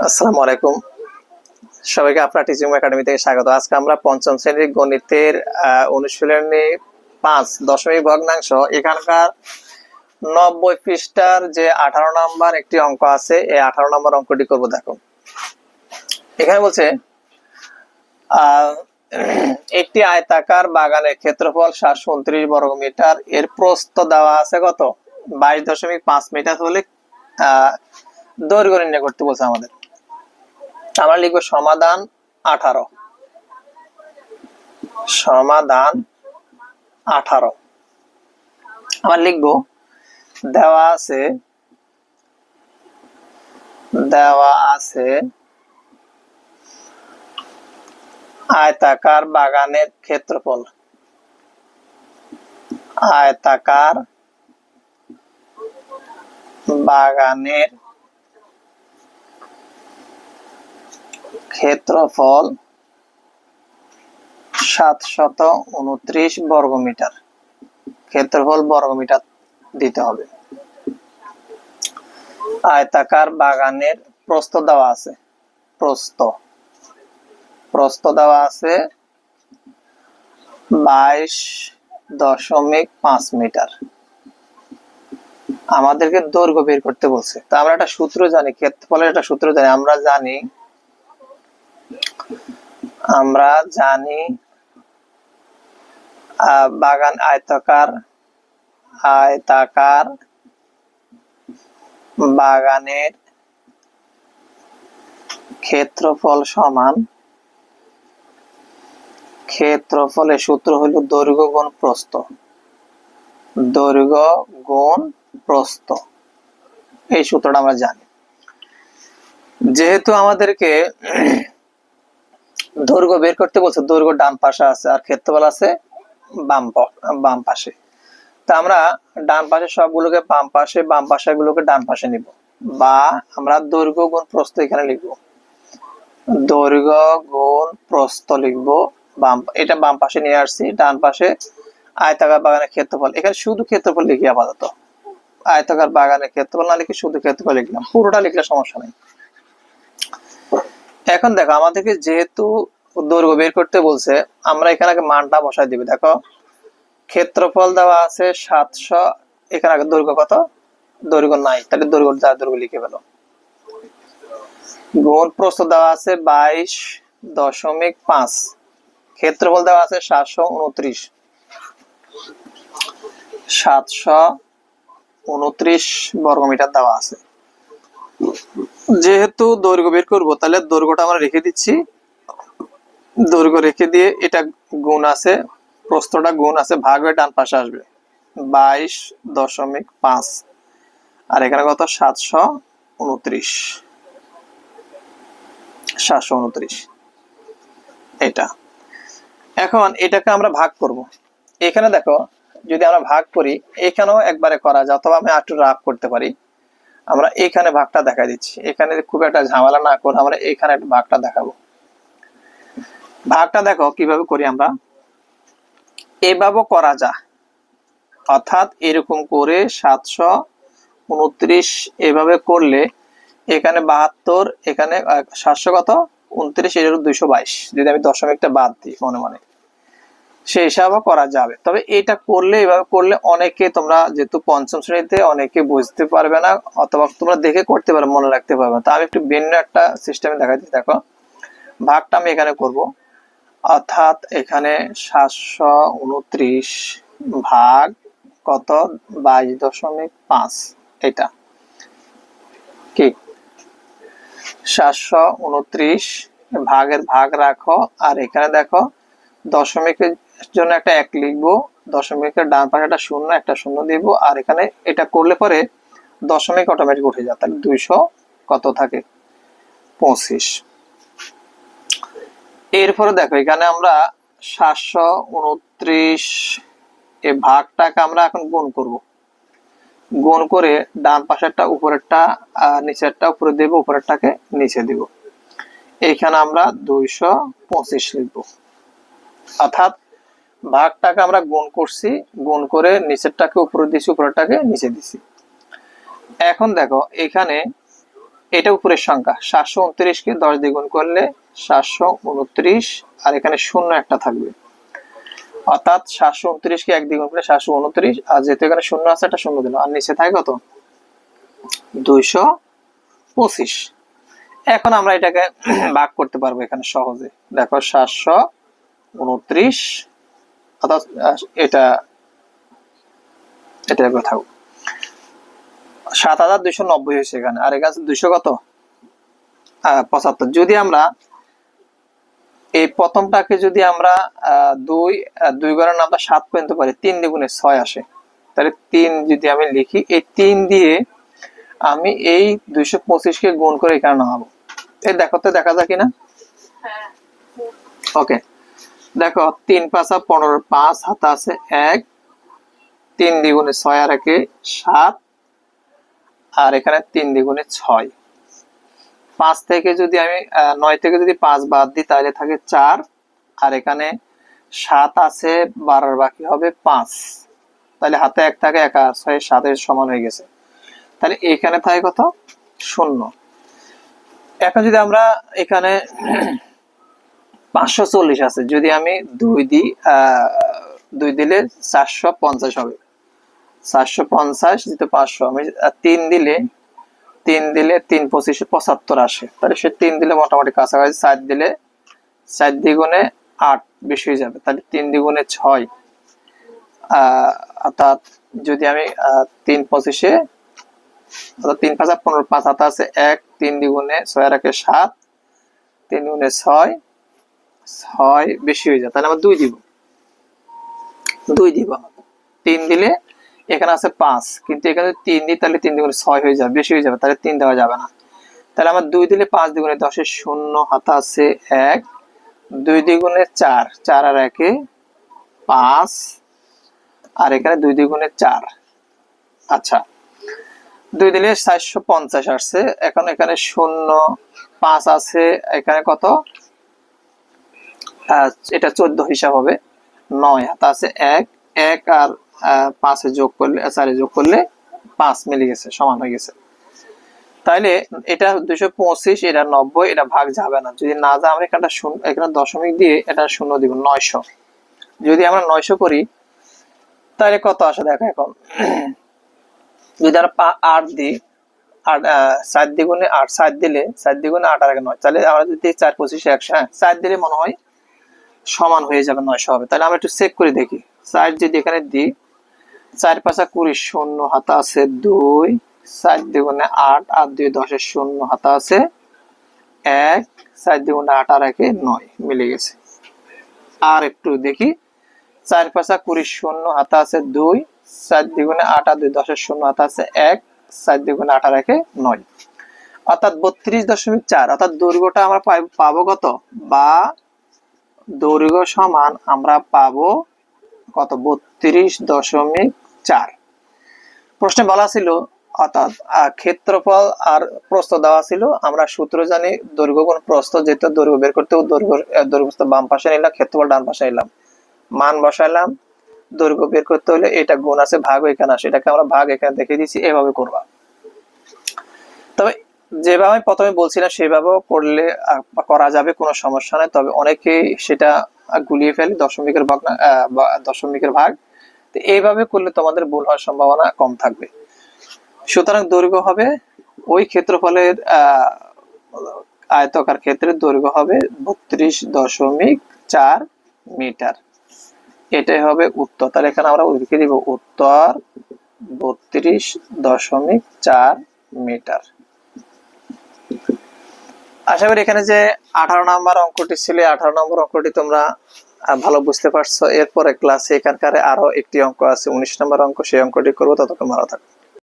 আসসালামু আলাইকুম, সবাইকে আপনার টিচিং একাডেমি থেকে স্বাগত। আজকে আমরা পঞ্চম শ্রেণীর গণিতের অনুশীলনী 5 দশমিক ভগ্নাংশ এখানকার 90 পৃষ্ঠার যে 18 নম্বর একটি অঙ্ক আছে, এই 18 নম্বর অঙ্কটি করব। দেখো, এখানে বলছে একটি আয়তাকার বাগানের ক্ষেত্রফল 729 বর্গ মিটার, এর প্রস্থ দেওয়া আছে কত 22.5 মিটার হলে দৈর্ঘ্য নির্ণয় করতে বলছে আমাদের। আমরা লিখবো সমাধান 18। সমাধান 18 আমরা লিখবো দেওয়া আছে আয়তাকার বাগানের ক্ষেত্রফল। আয়তাকার বাগানের ক্ষেত্রফল 729 বর্গ মিটার। ক্ষেত্রফল বর্গ মিটার দিতে হবে। আয়তাকার বাগানের প্রস্থ দেওয়া আছে, প্রস্থ দেওয়া আছে 22.5 মিটার। আমাদেরকে দৈর্ঘ্য বের করতে বলছে। তা আমরা একটা সূত্র জানি, ক্ষেত্রফলের একটা সূত্র জানি। আমরা জানি বাগান আয়তাকার বাগানের ক্ষেত্রফল সমান, ক্ষেত্রফলের সূত্র হলো দৈর্ঘ্য গুণ প্রস্থ। দৈর্ঘ্য গুণ প্রস্থ, এই সূত্রটা আমরা জানি। যেহেতু আমাদেরকে দৈর্ঘ্য বের করতে বলছে, দৈর্ঘ্য ডান পাশে আছে আর ক্ষেত্রফল আছে বাম পাশে। তা আমরা ডান পাশে সবগুলোকে বাম পাশে গুলোকে ডান পাশে নিব, বা আমরা দৈর্ঘ্য গুণ প্রস্থ এখানে লিখবো। দৈর্ঘ্য গুণ প্রস্থ লিখবো। এটা বাম পাশে নিয়ে আসছি, ডান পাশে আয়তাকার বাগানের ক্ষেত্রফল। এখানে শুধু ক্ষেত্রফল লিখি আপাতত। আয়তাকার বাগানের ক্ষেত্রফল না লিখে শুধু ক্ষেত্রফল লিখলাম, পুরোটা লিখলে সমস্যা নেই। এখন দেখো, আমাদেরকে যেহেতু দৈর্ঘ্য বের করতে বলছে, আমরা এখানে আগে মানটা বসাই দিবি। দেখো, ক্ষেত্রফল দেওয়া আছে 700, এখানে আগে দৈর্ঘ্য কত, দৈর্ঘ্য নাই, তাহলে দৈর্ঘ্য লিখে ফেলো। গুণ প্রস্থ দেওয়া আছে 22.5, ক্ষেত্রফল দেওয়া আছে 729 বর্গ মিটার দেওয়া আছে। যেহেতু দৈর্ঘ্য বের করবো, তাহলে দৈর্ঘ্যটা আমরা রেখে দিচ্ছি। দৈর্ঘ্য রেখে দিয়ে এটা গুণ আছে, প্রস্থটা গুণ আছে, ভাগ হয়ে ডান পাশে আসবে 22.5, আর এখানে কত 729 এটা। এখন এটাকে আমরা ভাগ করব। এখানে দেখো, যদি আমরা ভাগ করি, এখানেও একবারে করা যায়, অথবা আমি একটু রাফ করতে পারি। আমরা এখানে ভাগটা দেখা দিচ্ছি। এখানে খুব একটা ঝামেলা না করে আমরা এখানে একটা ভাগটা দেখাবো। ভাগটা দেখো কিভাবে করি আমরা। এভাবে করা যায়, অর্থাৎ এরকম করে 729 এভাবে করলে এখানে 72, এখানে 700 কত 29, এর 222, যদি আমি দশমিকটা বাদ দিই মনে মনে, সেই হিসাবে করা যাবে। তবে এটা করলে, এভাবে করলে অনেকে, তোমরা যেহেতু পঞ্চম শ্রেণীতে, অনেকে বুঝতে পারবে না, অথবা তোমরা দেখে করতে পারবে, মনে রাখতে পারবে না। তা আমি একটু ভিন্ন একটা সিস্টেমে দেখাচ্ছি। দেখো, ভাগটা আমি এখানে করব, অর্থাৎ এখানে 729 ভাগ কত 22.5, এটা কি 729 ভাগের ভাগ রাখো, আর এখানে দেখো দশমিকের জন্য একটা 1 লিখবো, দশমিকের ডান পাশে একটা শূন্য দিব, আর এখানে এটা করলে পরে দশমিক অটোমেটিক উঠে যায়, তাহলে 200 কত থাকে 25। এরপরে দেখো, এখানে আমরা 729 এই ভাগটাকে আমরা এখন গুণ করব। গুণ করে ডান পাশেরটা উপরেরটা নিচেরটা উপরে দেব, উপরেরটাকে নিচে দিব। এখানে আমরা 225 লিখব, অর্থাৎ ভাগটাকে আমরা গুণ করছি, গুণ করে নিচেরটাকে উপরে দিছি, উপরেরটাকে নিচে দিছি। এখন দেখো, এখানে এটা উপরের সংখ্যা 729 কে 10 দিয়ে গুণ করলে 729, আর এখানে শূন্য একটা থাকবে, অর্থাৎ 729 কে 1 দিয়ে গুণ করলে 729, আর যেহেতু এখানে শূন্য আছে এটা শূন্য দিলাম, আর নিচে থাকে কত 225। এখন আমরা এটাকে ভাগ করতে পারবো এখানে সহজে। দেখো 729, অর্থাৎ এটা কোথাও 7290 হয়েছে এখানে, আর এখানে 200 কত 75। যদি আমরা এই প্রথমটাকে যদি আমরা দুই ঘরের নামটা 7 পর্যন্ত পারি, 3 দ্বিগুণে 6 আসে, তাহলে 3 যদি আমি লিখি, এই 3 দিয়ে আমি এই 225 কে গুণ করে এখানে নামাবো। এই দেখো তো দেখা যায় কিনা? ওকে, দেখো 3 5 15, 5 হাতে আছে 1, 3 দ্বিগুণে 6 আর 1 7, আর এখানে 3 দ্বিগুণে 6। 5 থেকে যদি আমি 9 থেকে যদি 5 বাদ দিই তাহলে থাকে 4, আর এখানে 7 আছে, 12 বাকি হবে 5, তাহলে হাতে 1 থাকে 1 আর 6 7 এর সমান হয়ে গেছে, তাহলে এখানে থাকে কত 0। এখন যদি আমরা এখানে 540 আছে, যদি আমি 2 দিই, 2 দিলে 450 হবে, 450 যেহেতু 500, আমি 3 দিলে 3 25 75 আসে, তাহলে সে 3 দিলে মোটামুটি কাছাকাছি, 4 দিলে 4 দ্বিগুণে 8 বেশি হয়ে যাবে, তাহলে 3 দ্বিগুণে 6, অর্থাৎ যদি আমি 3 25 অর্থাৎ 3 5 15, 5 হাতে আছে 1, 3 দ্বিগুণে 6 আর 1 7, 3 দ্বিগুণে 6 বেশি হয়ে যায়, তাহলে আমরা 2 দিব। 3 দিলে এখানে আছে 5, কিন্তু এখানে 3 দিই তাহলে 3 দ্বিগুণে 6 হয়ে যাবে, বেশি হয়ে যাবে, তাহলে 3 দেওয়া যাবে না। তাহলে আমার 2 দিলে 5 দ্বিগুণে 10 এর 0, হাতে আছে 1, 2 দ্বিগুণে 4, 4 আর 1 5, আর এখানে 2 দ্বিগুণে 4। আচ্ছা, 2 দিলে 450 আসছে, এখন এখানে 0 5 আছে, এখানে কত এটা 14 হিসাব হবে, 9 হাতে আছে 1, 1 আর 5 এ যোগ করলে 4 এ যোগ করলে 5 মিলে গেছে, সমান হয়ে গেছে। তাইলে এটা 225, এটা 90, এটা ভাগ যাবে না, যদি না যায় আমরা এখানে দশমিক দিয়ে এটা 0 দিব, 900। যদি আমরা 900 করি তাহলে কত আসে দেখো। এখন যদি আমরা 8 দিই, 4 দ্বিগুণে 8, 7 দিলে 4 দ্বিগুণে 8 আর 9, তাহলে আমরা যদি 4 25 100, 4 দিলে মনে হয় সমান হয়ে যাবে, 900 হবে। তাহলে আমরা একটু চেক করে দেখি, 4 যদি এখানে দিই, 4 5 20, 0 হাতে আছে 2, 4 দ্বিগুণে 8 আর 2 10 এর 0 হাতে আছে 1, 4 দ্বিগুণে 8 আর 1 9 মিলে গেছে। আর একটু দেখি, 4 5 20, 0 হাতে আছে 2, 4 দ্বিগুণে 8 আর 2 10 এর 0 হাতে আছে 1, 4 দ্বিগুণে 8 আর 1 9, অর্থাৎ 32.4। অর্থাৎ দৈর্ঘ্যটা আমরা পাবো কত, বা দৈর্ঘ্য সমান আমরা পাবো কত 32.4। প্রশ্নে বলা ছিল, অর্থাৎ ক্ষেত্রফল আর প্রস্থ দেওয়া ছিল, আমরা সূত্র জানি দৈর্ঘ্য গুণ প্রস্থ, যেহেতু দৈর্ঘ্য বের করতে দৈর্ঘ্য বাম পাশে নিলাম, ক্ষেত্রফল ডান পাশে নিলাম, মান বসাইলাম, দৈর্ঘ্য বের করতে হলে এটা গুণ আছে, ভাগ এখানে আসে, এটাকে আমরা ভাগ এখানে দেখিয়ে দিচ্ছি, এভাবে করবা। তবে যেভাবে প্রথমে বলছিলাম সেভাবেও করলে করা যাবে, কোনো সমস্যা নেই। তবে অনেকে সেটা গুলিয়ে ফেলে দশমিকের ভাগ, তো এইভাবে করলে তোমাদের ভুল হওয়ার সম্ভাবনা কম থাকবে। সুতরাং দৈর্ঘ্য হবে ওই ক্ষেত্রফলের আয়তকার ক্ষেত্রের দৈর্ঘ্য হবে 32.4 মিটার। এটাই হবে উত্তর। তাহলে এখানে আমরা লিখে দিব উত্তর 32.4 মিটার। আশা করি এখানে যে 18 নম্বর অঙ্কটি ছিল, 18 নম্বর অঙ্কটি তোমরা ভালো বুঝতে পারছো। এরপরে ক্লাসে এখানকার আরো একটি অঙ্ক আছে, 19 নম্বর অঙ্ক, সেই অঙ্কটি করবো। ততক্ষণ ভালো থাকো।